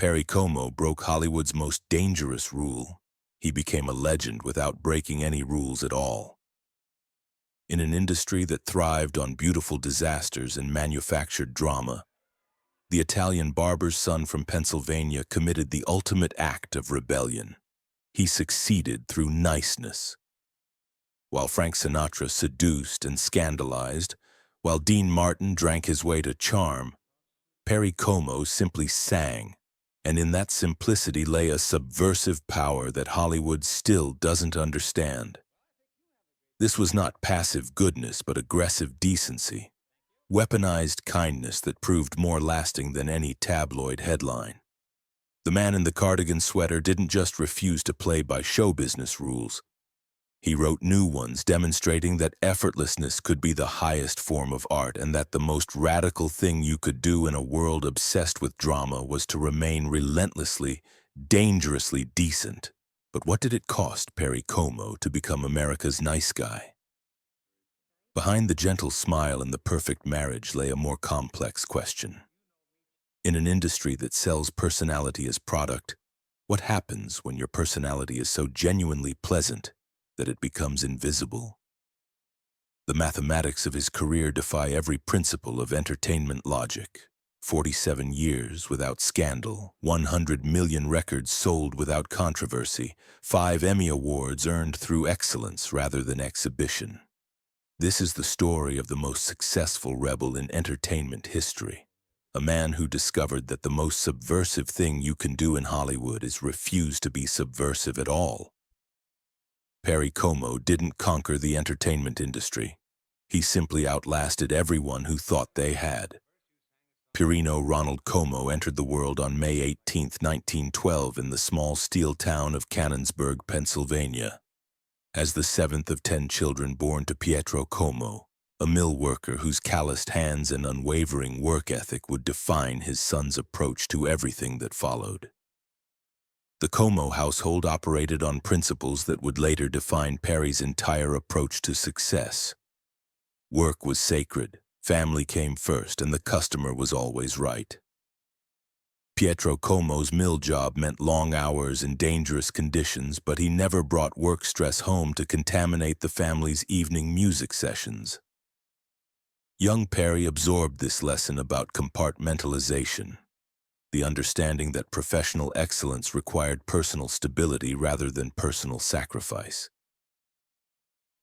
Perry Como broke Hollywood's most dangerous rule. He became a legend without breaking any rules at all. In an industry that thrived on beautiful disasters and manufactured drama, the Italian barber's son from Pennsylvania committed the ultimate act of rebellion. He succeeded through niceness. While Frank Sinatra seduced and scandalized, while Dean Martin drank his way to charm, Perry Como simply sang, and in that simplicity lay a subversive power that Hollywood still doesn't understand. This was not passive goodness but aggressive decency, weaponized kindness that proved more lasting than any tabloid headline. The man in the cardigan sweater didn't just refuse to play by show business rules. He wrote new ones demonstrating that effortlessness could be the highest form of art and that the most radical thing you could do in a world obsessed with drama was to remain relentlessly, dangerously decent. But what did it cost Perry Como to become America's nice guy? Behind the gentle smile and the perfect marriage lay a more complex question. In an industry that sells personality as product, what happens when your personality is so genuinely pleasant that it becomes invisible? The mathematics of his career defy every principle of entertainment logic. 47 years without scandal, 100 million records sold without controversy, 5 Emmy Awards earned through excellence rather than exhibition. This is the story of the most successful rebel in entertainment history. A man who discovered that the most subversive thing you can do in Hollywood is refuse to be subversive at all. Perry Como didn't conquer the entertainment industry. He simply outlasted everyone who thought they had. Pirino Ronald Como entered the world on May 18, 1912 in the small steel town of Canonsburg, Pennsylvania. As the 7th of 10 children born to Pietro Como, a mill worker whose calloused hands and unwavering work ethic would define his son's approach to everything that followed. The Como household operated on principles that would later define Perry's entire approach to success. Work was sacred, family came first, and the customer was always right. Pietro Como's mill job meant long hours and dangerous conditions, but he never brought work stress home to contaminate the family's evening music sessions. Young Perry absorbed this lesson about compartmentalization, the understanding that professional excellence required personal stability rather than personal sacrifice.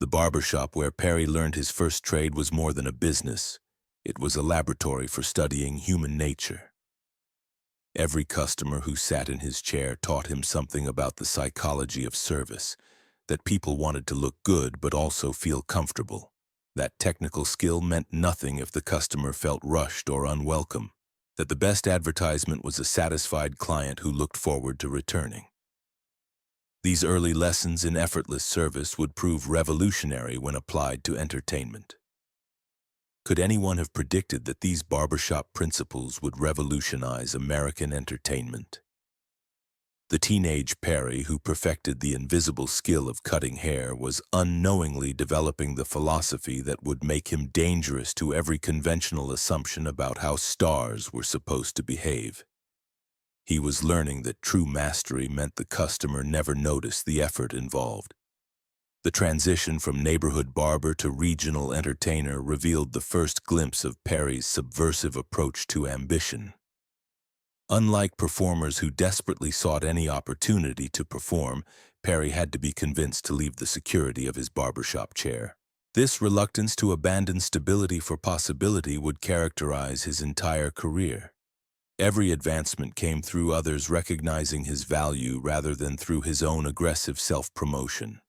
The barbershop where Perry learned his first trade was more than a business. It was a laboratory for studying human nature. Every customer who sat in his chair taught him something about the psychology of service, that people wanted to look good but also feel comfortable. That technical skill meant nothing if the customer felt rushed or unwelcome, that the best advertisement was a satisfied client who looked forward to returning. These early lessons in effortless service would prove revolutionary when applied to entertainment. Could anyone have predicted that these barbershop principles would revolutionize American entertainment? The teenage Perry, who perfected the invisible skill of cutting hair, was unknowingly developing the philosophy that would make him dangerous to every conventional assumption about how stars were supposed to behave. He was learning that true mastery meant the customer never noticed the effort involved. The transition from neighborhood barber to regional entertainer revealed the first glimpse of Perry's subversive approach to ambition. Unlike performers who desperately sought any opportunity to perform, Perry had to be convinced to leave the security of his barbershop chair. This reluctance to abandon stability for possibility would characterize his entire career. Every advancement came through others recognizing his value rather than through his own aggressive self-promotion.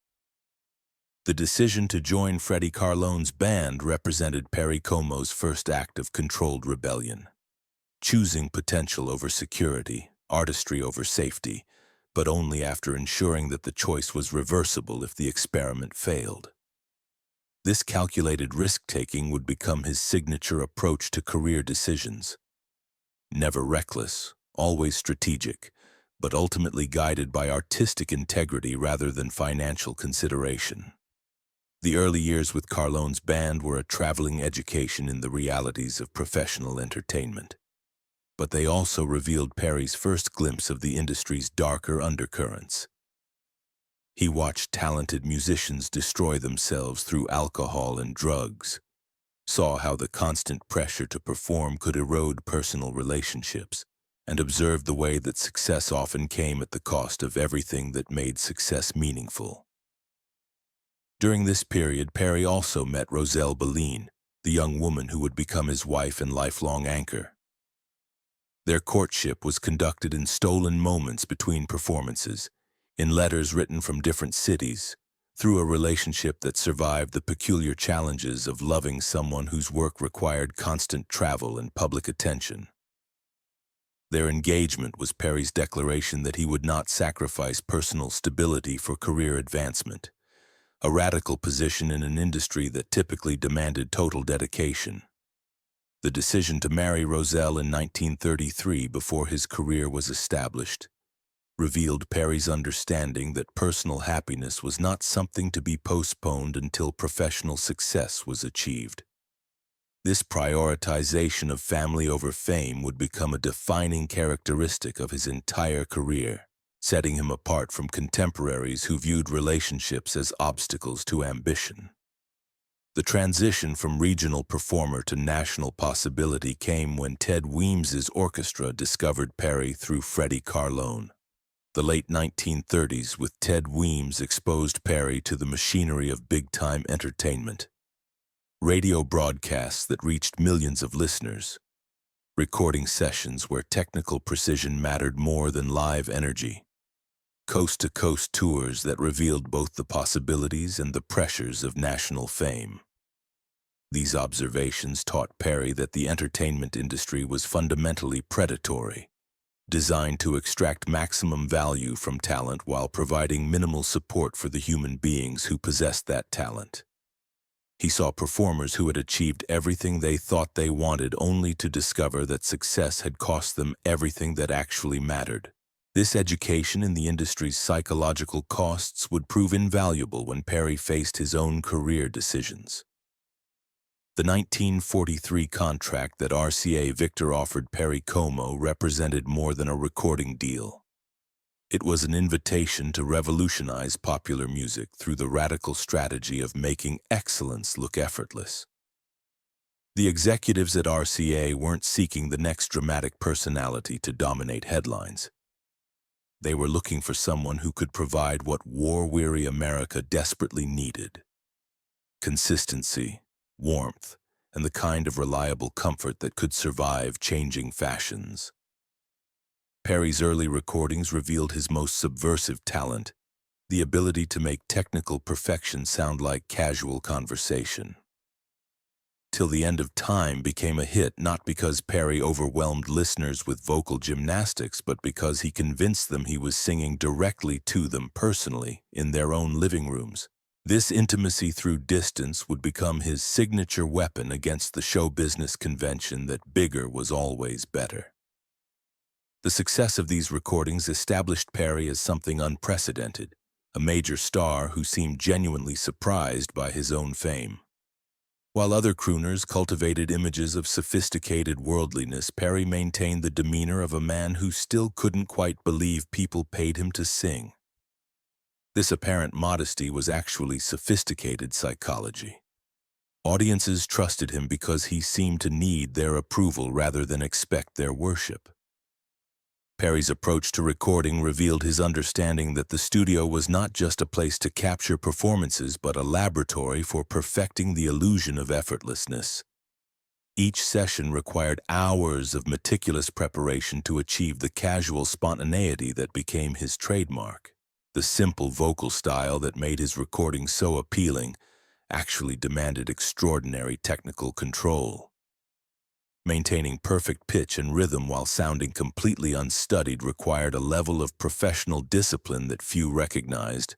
The decision to join Freddie Carlone's band represented Perry Como's first act of controlled rebellion. Choosing potential over security, artistry over safety, but only after ensuring that the choice was reversible if the experiment failed. This calculated risk-taking would become his signature approach to career decisions. Never reckless, always strategic, but ultimately guided by artistic integrity rather than financial consideration. The early years with Carlone's band were a traveling education in the realities of professional entertainment. but they also revealed Perry's first glimpse of the industry's darker undercurrents. He watched talented musicians destroy themselves through alcohol and drugs, saw how the constant pressure to perform could erode personal relationships, and observed the way that success often came at the cost of everything that made success meaningful. During this period, Perry also met Roselle Belline, the young woman who would become his wife and lifelong anchor. Their courtship was conducted in stolen moments between performances, in letters written from different cities, through a relationship that survived the peculiar challenges of loving someone whose work required constant travel and public attention. Their engagement was Perry's declaration that he would not sacrifice personal stability for career advancement, a radical position in an industry that typically demanded total dedication. The decision to marry Roselle in 1933, before his career was established, revealed Perry's understanding that personal happiness was not something to be postponed until professional success was achieved. This prioritization of family over fame would become a defining characteristic of his entire career, setting him apart from contemporaries who viewed relationships as obstacles to ambition. The transition from regional performer to national possibility came when Ted Weems's orchestra discovered Perry through Freddie Carlone. The late 1930s with Ted Weems exposed Perry to the machinery of big-time entertainment. Radio broadcasts that reached millions of listeners, recording sessions where technical precision mattered more than live energy, coast-to-coast tours that revealed both the possibilities and the pressures of national fame. These observations taught Perry that the entertainment industry was fundamentally predatory, designed to extract maximum value from talent while providing minimal support for the human beings who possessed that talent. He saw performers who had achieved everything they thought they wanted only to discover that success had cost them everything that actually mattered. This education in the industry's psychological costs would prove invaluable when Perry faced his own career decisions. The 1943 contract that RCA Victor offered Perry Como represented more than a recording deal. It was an invitation to revolutionize popular music through the radical strategy of making excellence look effortless. The executives at RCA weren't seeking the next dramatic personality to dominate headlines. They were looking for someone who could provide what war-weary America desperately needed: consistency, warmth, and the kind of reliable comfort that could survive changing fashions. Perry's early recordings revealed his most subversive talent, the ability to make technical perfection sound like casual conversation. Till the End of Time became a hit not because Perry overwhelmed listeners with vocal gymnastics, but because he convinced them he was singing directly to them personally in their own living rooms. This intimacy through distance would become his signature weapon against the show business convention that bigger was always better. The success of these recordings established Perry as something unprecedented, a major star who seemed genuinely surprised by his own fame. While other crooners cultivated images of sophisticated worldliness, Perry maintained the demeanor of a man who still couldn't quite believe people paid him to sing. This apparent modesty was actually sophisticated psychology. Audiences trusted him because he seemed to need their approval rather than expect their worship. Perry's approach to recording revealed his understanding that the studio was not just a place to capture performances, but a laboratory for perfecting the illusion of effortlessness. Each session required hours of meticulous preparation to achieve the casual spontaneity that became his trademark. The simple vocal style that made his recording so appealing actually demanded extraordinary technical control. Maintaining perfect pitch and rhythm while sounding completely unstudied required a level of professional discipline that few recognized.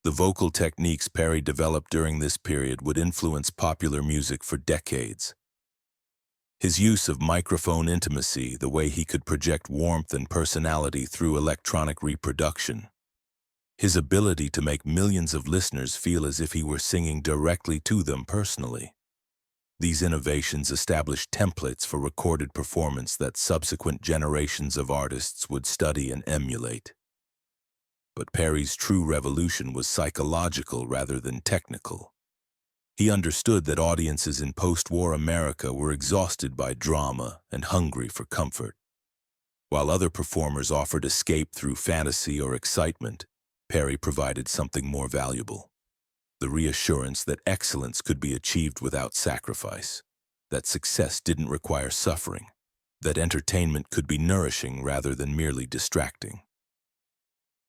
The vocal techniques Perry developed during this period would influence popular music for decades. His use of microphone intimacy, the way he could project warmth and personality through electronic reproduction, his ability to make millions of listeners feel as if he were singing directly to them personally. These innovations established templates for recorded performance that subsequent generations of artists would study and emulate. But Perry's true revolution was psychological rather than technical. He understood that audiences in post-war America were exhausted by drama and hungry for comfort. While other performers offered escape through fantasy or excitement, Perry provided something more valuable: the reassurance that excellence could be achieved without sacrifice, that success didn't require suffering, that entertainment could be nourishing rather than merely distracting.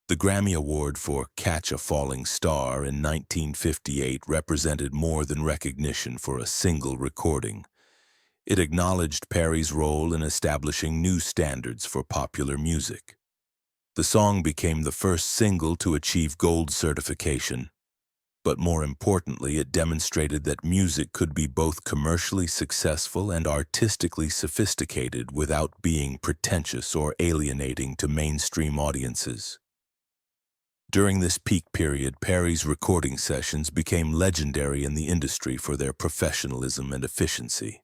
The Grammy Award for Catch a Falling Star in 1958 represented more than recognition for a single recording. It acknowledged Perry's role in establishing new standards for popular music. The song became the first single to achieve gold certification, but more importantly, it demonstrated that music could be both commercially successful and artistically sophisticated without being pretentious or alienating to mainstream audiences. During this peak period, Perry's recording sessions became legendary in the industry for their professionalism and efficiency.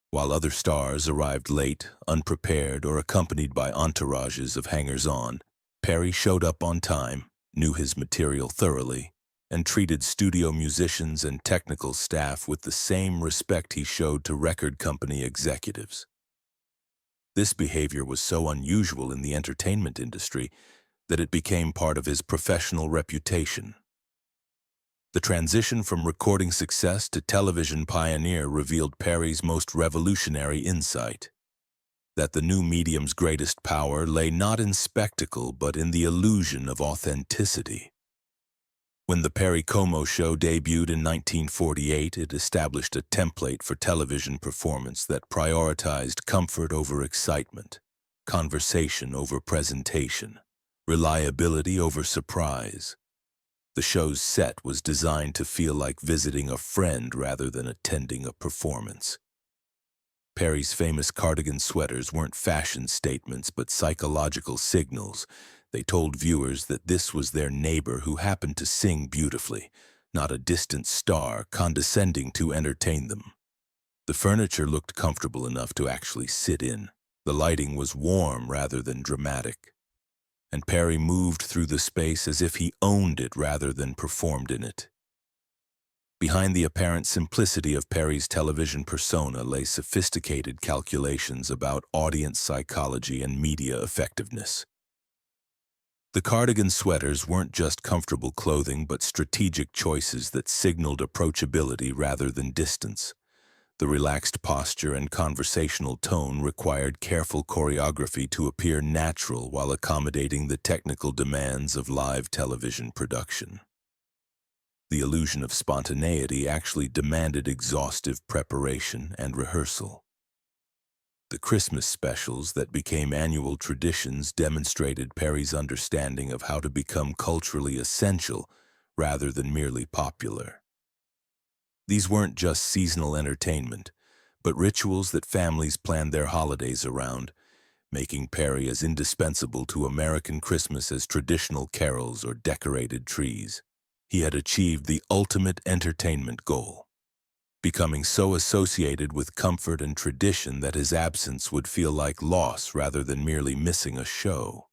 While other stars arrived late, unprepared, or accompanied by entourages of hangers-on, Perry showed up on time, knew his material thoroughly, and treated studio musicians and technical staff with the same respect he showed to record company executives. This behavior was so unusual in the entertainment industry that it became part of his professional reputation. The transition from recording success to television pioneer revealed Perry's most revolutionary insight: that the new medium's greatest power lay not in spectacle but in the illusion of authenticity. When the Perry Como Show debuted in 1948, it established a template for television performance that prioritized comfort over excitement, conversation over presentation, reliability over surprise. The show's set was designed to feel like visiting a friend rather than attending a performance. Perry's famous Cardigan sweaters weren't fashion statements but psychological signals. They told viewers that this was their neighbor who happened to sing beautifully, not a distant star condescending to entertain them. The furniture looked comfortable enough to actually sit in. The lighting was warm rather than dramatic, and Perry moved through the space as if he owned it rather than performed in it. Behind the apparent simplicity of Perry's television persona lay sophisticated calculations about audience psychology and media effectiveness. The Cardigan sweaters weren't just comfortable clothing but strategic choices that signaled approachability rather than distance. The relaxed posture and conversational tone required careful choreography to appear natural while accommodating the technical demands of live television production. The illusion of spontaneity actually demanded exhaustive preparation and rehearsal. The Christmas specials that became annual traditions demonstrated Perry's understanding of how to become culturally essential rather than merely popular. These weren't just seasonal entertainment, but rituals that families planned their holidays around, making Perry as indispensable to American Christmas as traditional carols or decorated trees. He had achieved the ultimate entertainment goal, becoming so associated with comfort and tradition that his absence would feel like loss rather than merely missing a show.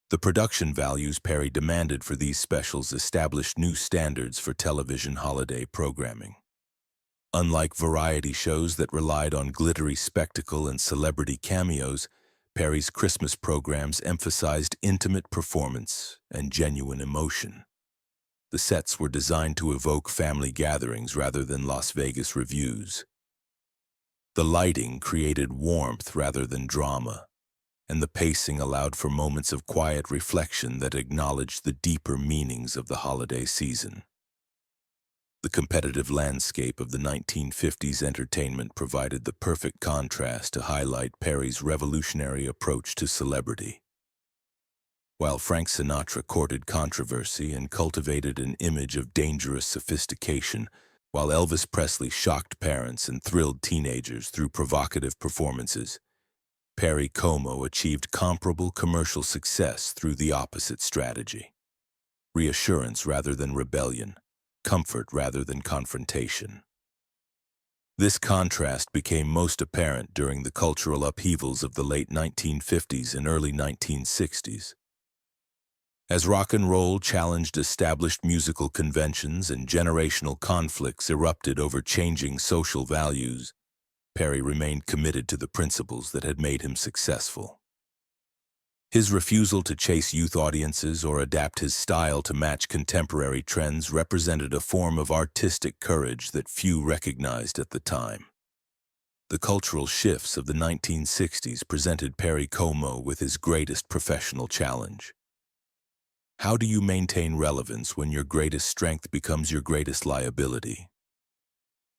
The production values Perry demanded for these specials established new standards for television holiday programming. Unlike variety shows that relied on glittery spectacle and celebrity cameos, Perry's Christmas programs emphasized intimate performance and genuine emotion. The sets were designed to evoke family gatherings rather than Las Vegas revues. The lighting created warmth rather than drama, and the pacing allowed for moments of quiet reflection that acknowledged the deeper meanings of the holiday season. The competitive landscape of the 1950s entertainment provided the perfect contrast to highlight Perry's revolutionary approach to celebrity. While Frank Sinatra courted controversy and cultivated an image of dangerous sophistication, while Elvis Presley shocked parents and thrilled teenagers through provocative performances, Perry Como achieved comparable commercial success through the opposite strategy: reassurance rather than rebellion, comfort rather than confrontation. This contrast became most apparent during the cultural upheavals of the late 1950s and early 1960s. As rock and roll challenged established musical conventions and generational conflicts erupted over changing social values, Perry remained committed to the principles that had made him successful. His refusal to chase youth audiences or adapt his style to match contemporary trends represented a form of artistic courage that few recognized at the time. The cultural shifts of the 1960s presented Perry Como with his greatest professional challenge. How do you maintain relevance when your greatest strength becomes your greatest liability?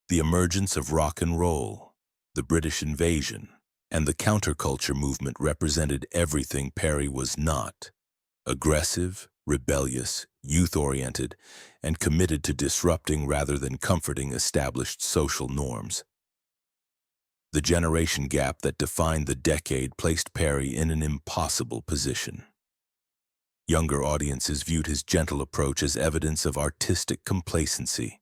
The emergence of rock and roll, the British invasion, and the counterculture movement represented everything Perry was not: aggressive, rebellious, youth-oriented, and committed to disrupting rather than comforting established social norms. The generation gap that defined the decade placed Perry in an impossible position. Younger audiences viewed his gentle approach as evidence of artistic complacency,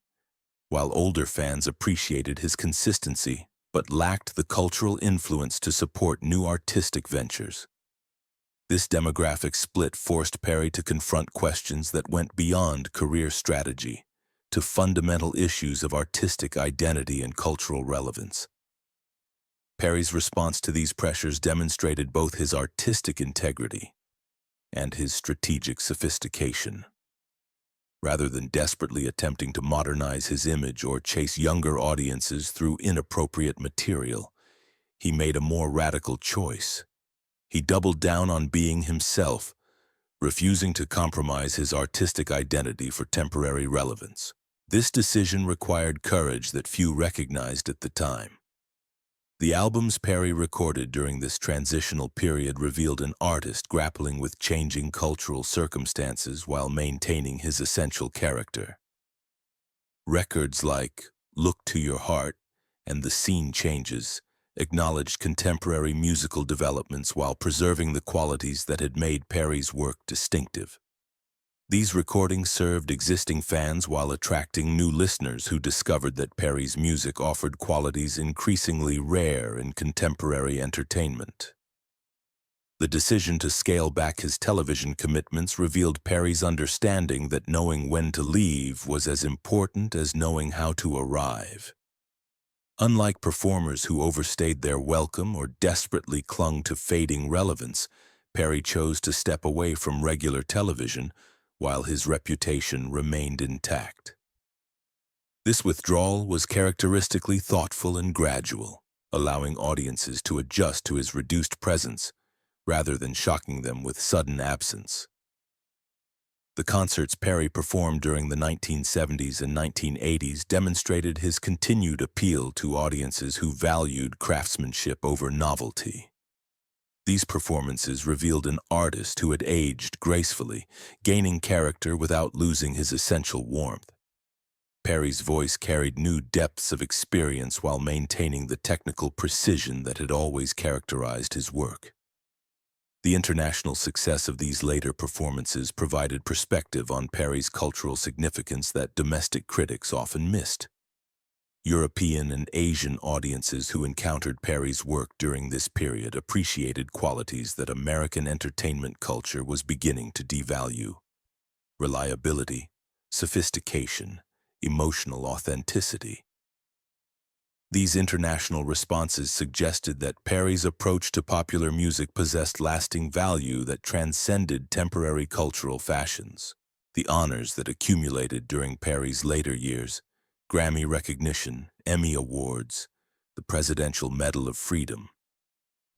while older fans appreciated his consistency but lacked the cultural influence to support new artistic ventures. This demographic split forced Perry to confront questions that went beyond career strategy to fundamental issues of artistic identity and cultural relevance. Perry's response to these pressures demonstrated both his artistic integrity and his strategic sophistication. Rather than desperately attempting to modernize his image or chase younger audiences through inappropriate material, he made a more radical choice. He doubled down on being himself, refusing to compromise his artistic identity for temporary relevance. This decision required courage that few recognized at the time. The albums Perry recorded during this transitional period revealed an artist grappling with changing cultural circumstances while maintaining his essential character. Records like Look to Your Heart and The Scene Changes acknowledged contemporary musical developments while preserving the qualities that had made Perry's work distinctive. These recordings served existing fans while attracting new listeners who discovered that Perry's music offered qualities increasingly rare in contemporary entertainment. The decision to scale back his television commitments revealed Perry's understanding that knowing when to leave was as important as knowing how to arrive. Unlike performers who overstayed their welcome or desperately clung to fading relevance, Perry chose to step away from regular television while his reputation remained intact. This withdrawal was characteristically thoughtful and gradual, allowing audiences to adjust to his reduced presence rather than shocking them with sudden absence. The concerts Perry performed during the 1970s and 1980s demonstrated his continued appeal to audiences who valued craftsmanship over novelty. These performances revealed an artist who had aged gracefully, gaining character without losing his essential warmth. Perry's voice carried new depths of experience while maintaining the technical precision that had always characterized his work. The international success of these later performances provided perspective on Perry's cultural significance that domestic critics often missed. European and Asian audiences who encountered Perry's work during this period appreciated qualities that American entertainment culture was beginning to devalue: reliability, sophistication, emotional authenticity. These international responses suggested that Perry's approach to popular music possessed lasting value that transcended temporary cultural fashions. The honors that accumulated during Perry's later years, Grammy recognition, Emmy Awards, the Presidential Medal of Freedom,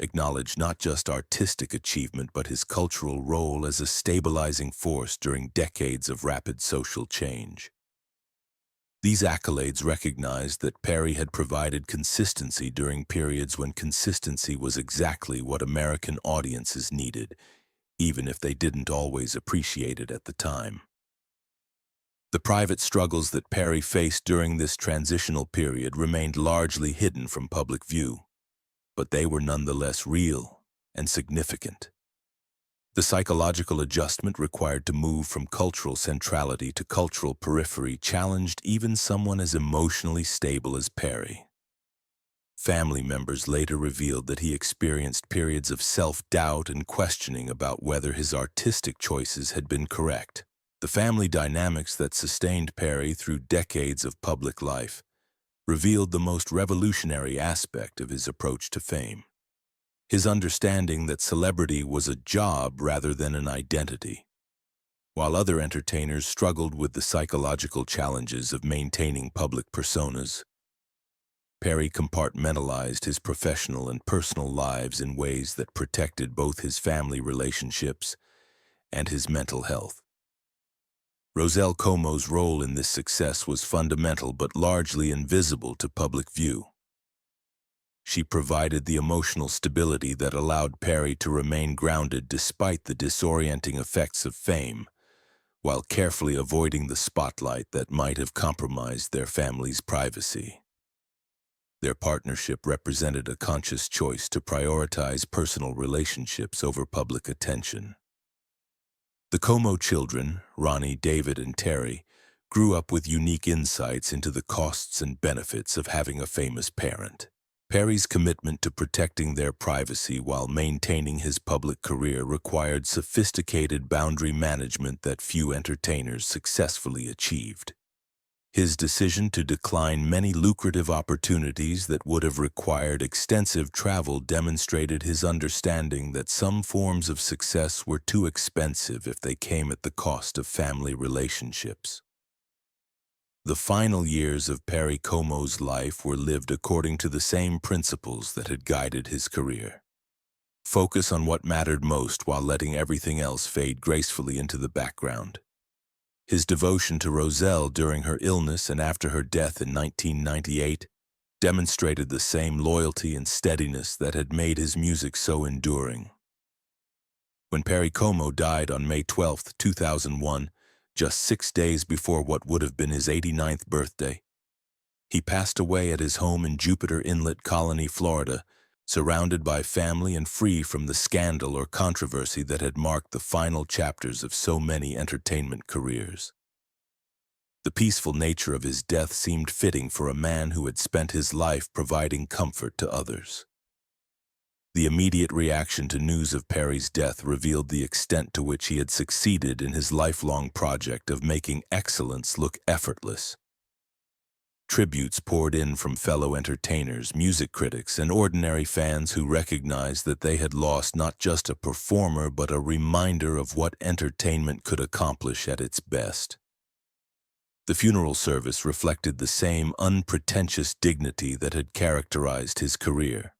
acknowledged not just artistic achievement but his cultural role as a stabilizing force during decades of rapid social change. These accolades recognized that Perry had provided consistency during periods when consistency was exactly what American audiences needed, even if they didn't always appreciate it at the time. The private struggles that Perry faced during this transitional period remained largely hidden from public view, but they were nonetheless real and significant. The psychological adjustment required to move from cultural centrality to cultural periphery challenged even someone as emotionally stable as Perry. Family members later revealed that he experienced periods of self-doubt and questioning about whether his artistic choices had been correct. The family dynamics that sustained Perry through decades of public life revealed the most revolutionary aspect of his approach to fame. His understanding that celebrity was a job rather than an identity. While other entertainers struggled with the psychological challenges of maintaining public personas, Perry compartmentalized his professional and personal lives in ways that protected both his family relationships and his mental health. Roselle Como's role in this success was fundamental but largely invisible to public view. She provided the emotional stability that allowed Perry to remain grounded despite the disorienting effects of fame, while carefully avoiding the spotlight that might have compromised their family's privacy. Their partnership represented a conscious choice to prioritize personal relationships over public attention. The Como children, Ronnie, David, and Terry, grew up with unique insights into the costs and benefits of having a famous parent. Perry's commitment to protecting their privacy while maintaining his public career required sophisticated boundary management that few entertainers successfully achieved. His decision to decline many lucrative opportunities that would have required extensive travel demonstrated his understanding that some forms of success were too expensive if they came at the cost of family relationships. The final years of Perry Como's life were lived according to the same principles that had guided his career. Focus on what mattered most while letting everything else fade gracefully into the background. His devotion to Roselle during her illness and after her death in 1998 demonstrated the same loyalty and steadiness that had made his music so enduring. When Perry Como died on May 12, 2001, just 6 days before what would have been his 89th birthday, he passed away at his home in Jupiter Inlet Colony, Florida, surrounded by family and free from the scandal or controversy that had marked the final chapters of so many entertainment careers. The peaceful nature of his death seemed fitting for a man who had spent his life providing comfort to others. The immediate reaction to news of Perry's death revealed the extent to which he had succeeded in his lifelong project of making excellence look effortless. Tributes poured in from fellow entertainers, music critics, and ordinary fans who recognized that they had lost not just a performer but a reminder of what entertainment could accomplish at its best. The funeral service reflected the same unpretentious dignity that had characterized his career.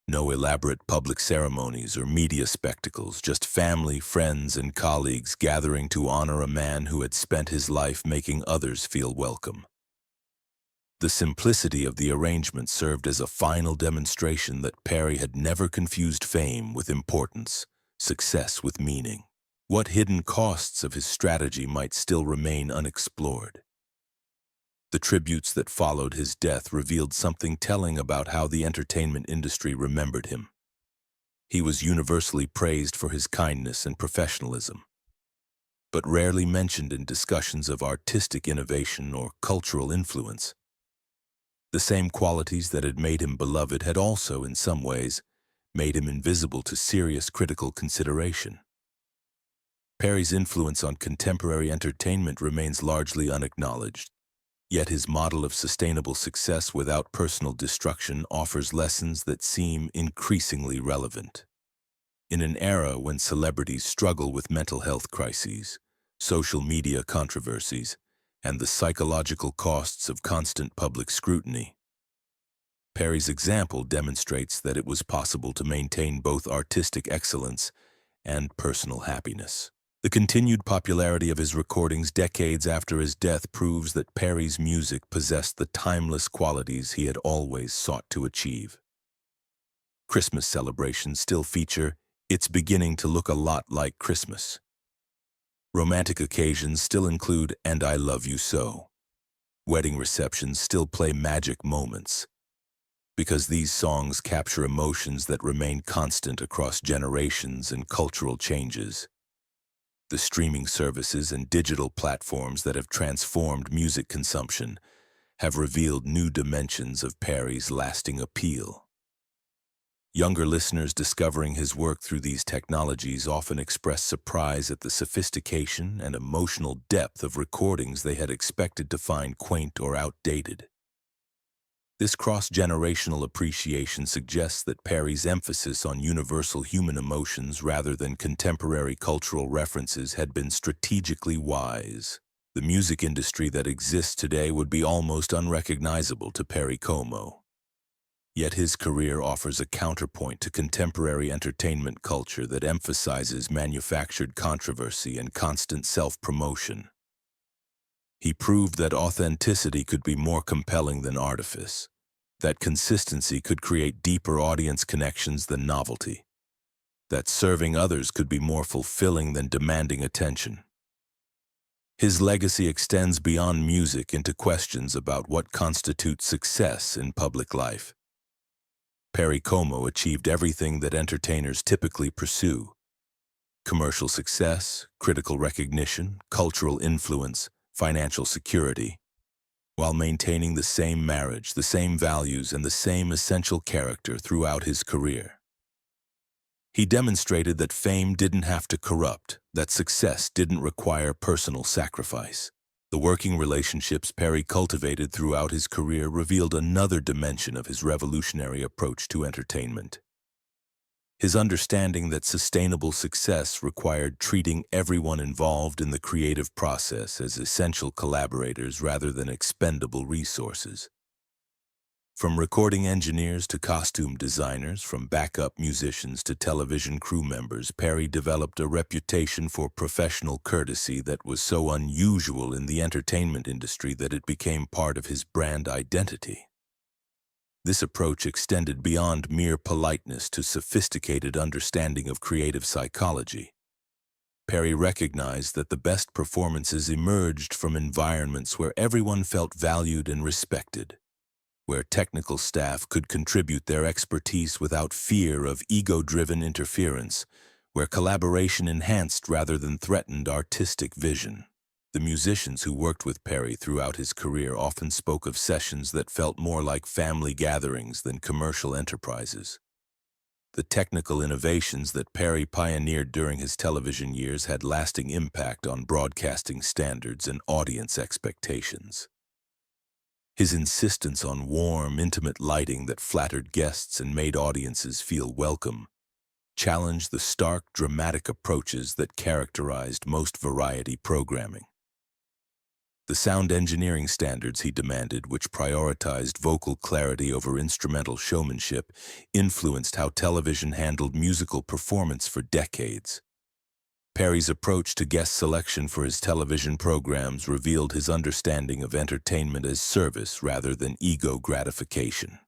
No elaborate public ceremonies or media spectacles, just family, friends, and colleagues gathering to honor a man who had spent his life making others feel welcome. The simplicity of the arrangement served as a final demonstration that Perry had never confused fame with importance, success with meaning. What hidden costs of his strategy might still remain unexplored? The tributes that followed his death revealed something telling about how the entertainment industry remembered him. He was universally praised for his kindness and professionalism, but rarely mentioned in discussions of artistic innovation or cultural influence. The same qualities that had made him beloved had also, in some ways, made him invisible to serious critical consideration. Perry's influence on contemporary entertainment remains largely unacknowledged, yet his model of sustainable success without personal destruction offers lessons that seem increasingly relevant. In an era when celebrities struggle with mental health crises, social media controversies, and the psychological costs of constant public scrutiny, Perry's example demonstrates that it was possible to maintain both artistic excellence and personal happiness. The continued popularity of his recordings decades after his death proves that Perry's music possessed the timeless qualities he had always sought to achieve. Christmas celebrations still feature "It's Beginning to Look a Lot Like Christmas." Romantic occasions still include "And I Love You So." Wedding receptions still play magic moments, because these songs capture emotions that remain constant across generations and cultural changes. The streaming services and digital platforms that have transformed music consumption have revealed new dimensions of Perry's lasting appeal. Younger listeners discovering his work through these technologies often express surprise at the sophistication and emotional depth of recordings they had expected to find quaint or outdated. This cross-generational appreciation suggests that Perry's emphasis on universal human emotions rather than contemporary cultural references had been strategically wise. The music industry that exists today would be almost unrecognizable to Perry Como. Yet his career offers a counterpoint to contemporary entertainment culture that emphasizes manufactured controversy and constant self-promotion. He proved that authenticity could be more compelling than artifice, that consistency could create deeper audience connections than novelty, that serving others could be more fulfilling than demanding attention. His legacy extends beyond music into questions about what constitutes success in public life. Perry Como achieved everything that entertainers typically pursue: commercial success, critical recognition, cultural influence, financial security, while maintaining the same marriage, the same values, and the same essential character throughout his career. He demonstrated that fame didn't have to corrupt, that success didn't require personal sacrifice. The working relationships Perry cultivated throughout his career revealed another dimension of his revolutionary approach to entertainment. His understanding that sustainable success required treating everyone involved in the creative process as essential collaborators rather than expendable resources. From recording engineers to costume designers, from backup musicians to television crew members, Perry developed a reputation for professional courtesy that was so unusual in the entertainment industry that it became part of his brand identity. This approach extended beyond mere politeness to sophisticated understanding of creative psychology. Perry recognized that the best performances emerged from environments where everyone felt valued and respected, where technical staff could contribute their expertise without fear of ego-driven interference, where collaboration enhanced rather than threatened artistic vision. The musicians who worked with Perry throughout his career often spoke of sessions that felt more like family gatherings than commercial enterprises. The technical innovations that Perry pioneered during his television years had lasting impact on broadcasting standards and audience expectations. His insistence on warm, intimate lighting that flattered guests and made audiences feel welcome challenged the stark, dramatic approaches that characterized most variety programming. The sound engineering standards he demanded, which prioritized vocal clarity over instrumental showmanship, influenced how television handled musical performance for decades. Perry's approach to guest selection for his television programs revealed his understanding of entertainment as service rather than ego gratification.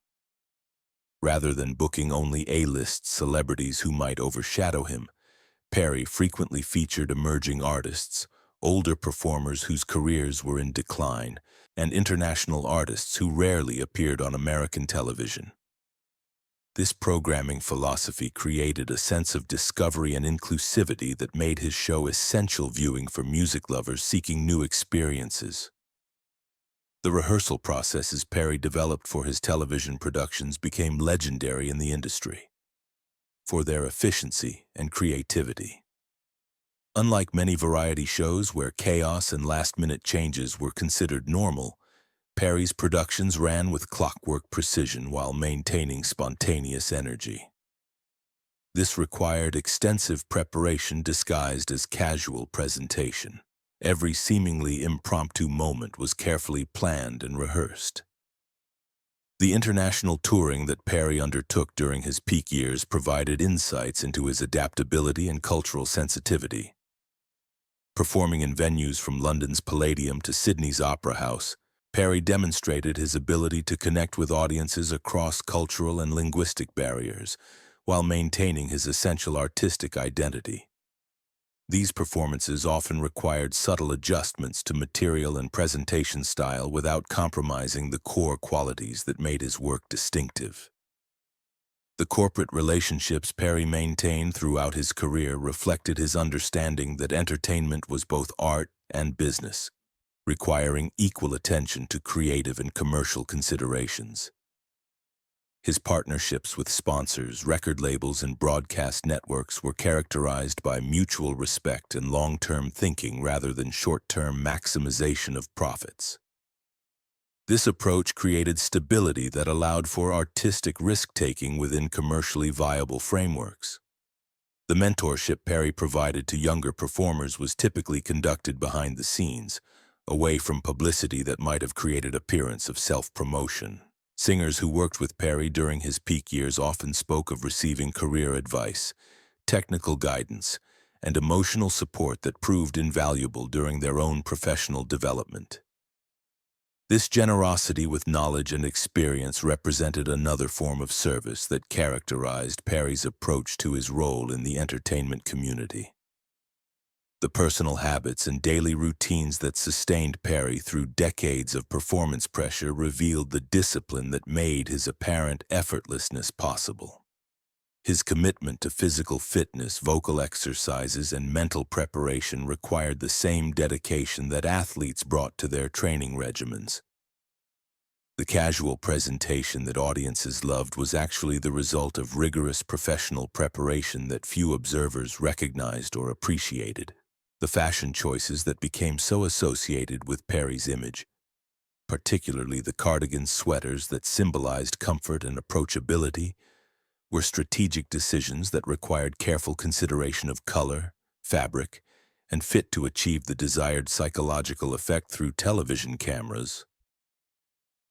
Rather than booking only A-list celebrities who might overshadow him, Perry frequently featured emerging artists, older performers whose careers were in decline, and international artists who rarely appeared on American television. This programming philosophy created a sense of discovery and inclusivity that made his show essential viewing for music lovers seeking new experiences. The rehearsal processes Perry developed for his television productions became legendary in the industry for their efficiency and creativity. Unlike many variety shows where chaos and last-minute changes were considered normal, Perry's productions ran with clockwork precision while maintaining spontaneous energy. This required extensive preparation disguised as casual presentation. Every seemingly impromptu moment was carefully planned and rehearsed. The international touring that Perry undertook during his peak years provided insights into his adaptability and cultural sensitivity. Performing in venues from London's Palladium to Sydney's Opera House, Perry demonstrated his ability to connect with audiences across cultural and linguistic barriers, while maintaining his essential artistic identity. These performances often required subtle adjustments to material and presentation style without compromising the core qualities that made his work distinctive. The corporate relationships Perry maintained throughout his career reflected his understanding that entertainment was both art and business. requiring equal attention to creative and commercial considerations. His partnerships with sponsors, record labels, and broadcast networks were characterized by mutual respect and long-term thinking rather than short-term maximization of profits. This approach created stability that allowed for artistic risk-taking within commercially viable frameworks. The mentorship Perry provided to younger performers was typically conducted behind the scenes, away from publicity that might have created appearance of self-promotion. Singers who worked with Perry during his peak years often spoke of receiving career advice, technical guidance, and emotional support that proved invaluable during their own professional development. This generosity with knowledge and experience represented another form of service that characterized Perry's approach to his role in the entertainment community. The personal habits and daily routines that sustained Perry through decades of performance pressure revealed the discipline that made his apparent effortlessness possible. His commitment to physical fitness, vocal exercises, and mental preparation required the same dedication that athletes brought to their training regimens. The casual presentation that audiences loved was actually the result of rigorous professional preparation that few observers recognized or appreciated. The fashion choices that became so associated with Perry's image, particularly the Cardigan sweaters that symbolized comfort and approachability, were strategic decisions that required careful consideration of color, fabric, and fit to achieve the desired psychological effect through television cameras.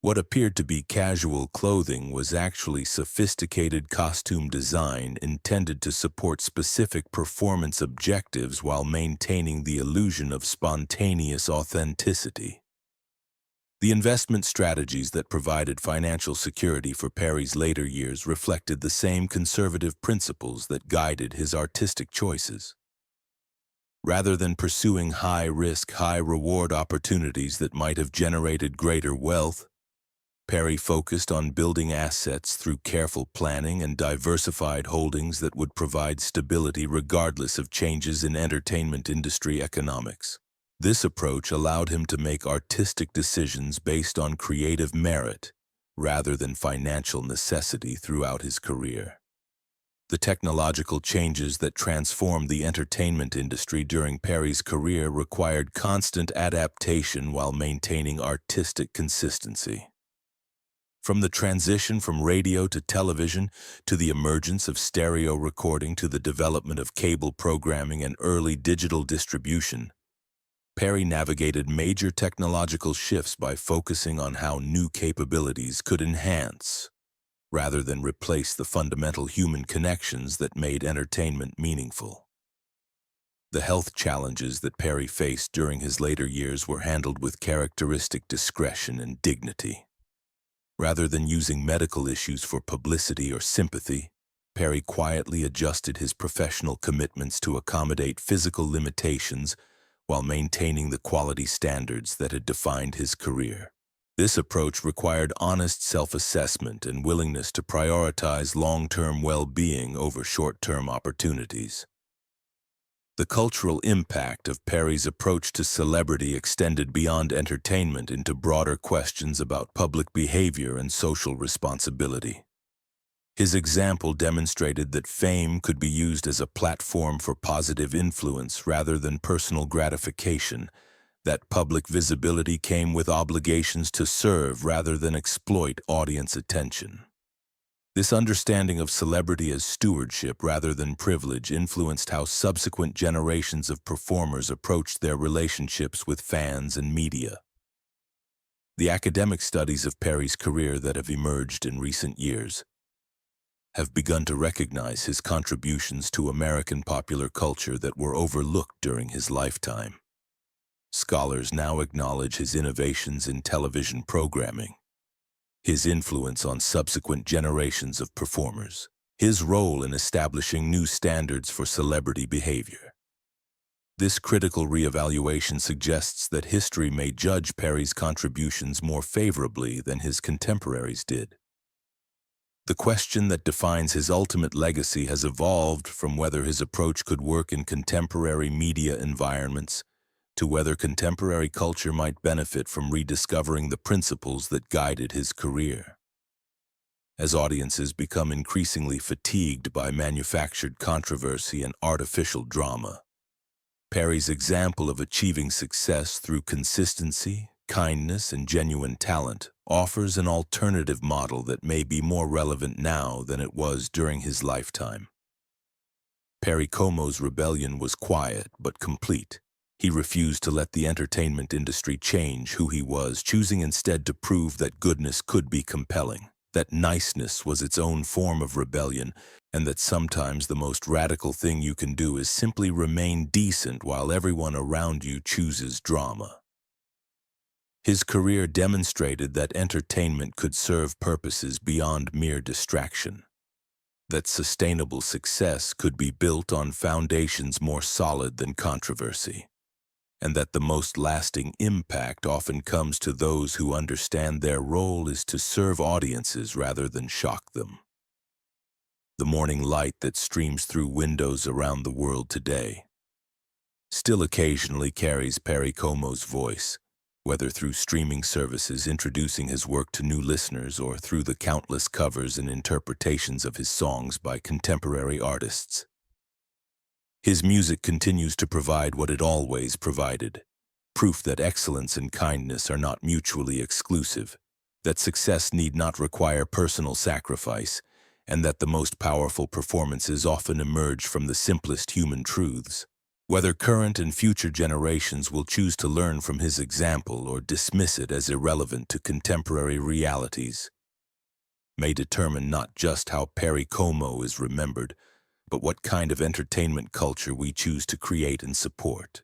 What appeared to be casual clothing was actually sophisticated costume design intended to support specific performance objectives while maintaining the illusion of spontaneous authenticity. The investment strategies that provided financial security for Perry's later years reflected the same conservative principles that guided his artistic choices. Rather than pursuing high-risk, high-reward opportunities that might have generated greater wealth, Perry focused on building assets through careful planning and diversified holdings that would provide stability regardless of changes in entertainment industry economics. This approach allowed him to make artistic decisions based on creative merit rather than financial necessity throughout his career. The technological changes that transformed the entertainment industry during Perry's career required constant adaptation while maintaining artistic consistency. From the transition from radio to television, to the emergence of stereo recording, to the development of cable programming and early digital distribution, Perry navigated major technological shifts by focusing on how new capabilities could enhance, rather than replace the fundamental human connections that made entertainment meaningful. The health challenges that Perry faced during his later years were handled with characteristic discretion and dignity. Rather than using medical issues for publicity or sympathy, Perry quietly adjusted his professional commitments to accommodate physical limitations while maintaining the quality standards that had defined his career. This approach required honest self-assessment and willingness to prioritize long-term well-being over short-term opportunities. The cultural impact of Perry's approach to celebrity extended beyond entertainment into broader questions about public behavior and social responsibility. His example demonstrated that fame could be used as a platform for positive influence rather than personal gratification, that public visibility came with obligations to serve rather than exploit audience attention. This understanding of celebrity as stewardship rather than privilege influenced how subsequent generations of performers approached their relationships with fans and media. The academic studies of Perry's career that have emerged in recent years have begun to recognize his contributions to American popular culture that were overlooked during his lifetime. Scholars now acknowledge his innovations in television programming, his influence on subsequent generations of performers, his role in establishing new standards for celebrity behavior. This critical reevaluation suggests that history may judge Perry's contributions more favorably than his contemporaries did. The question that defines his ultimate legacy has evolved from whether his approach could work in contemporary media environments to whether contemporary culture might benefit from rediscovering the principles that guided his career. As audiences become increasingly fatigued by manufactured controversy and artificial drama, Perry's example of achieving success through consistency, kindness, and genuine talent offers an alternative model that may be more relevant now than it was during his lifetime. Perry Como's rebellion was quiet but complete. He refused to let the entertainment industry change who he was, choosing instead to prove that goodness could be compelling, that niceness was its own form of rebellion, and that sometimes the most radical thing you can do is simply remain decent while everyone around you chooses drama. His career demonstrated that entertainment could serve purposes beyond mere distraction, that sustainable success could be built on foundations more solid than controversy, and that the most lasting impact often comes to those who understand their role is to serve audiences rather than shock them. The morning light that streams through windows around the world today still occasionally carries Perry Como's voice, whether through streaming services introducing his work to new listeners or through the countless covers and interpretations of his songs by contemporary artists. His music continues to provide what it always provided, proof that excellence and kindness are not mutually exclusive, that success need not require personal sacrifice, and that the most powerful performances often emerge from the simplest human truths. Whether current and future generations will choose to learn from his example or dismiss it as irrelevant to contemporary realities may determine not just how Perry Como is remembered, but what kind of entertainment culture we choose to create and support.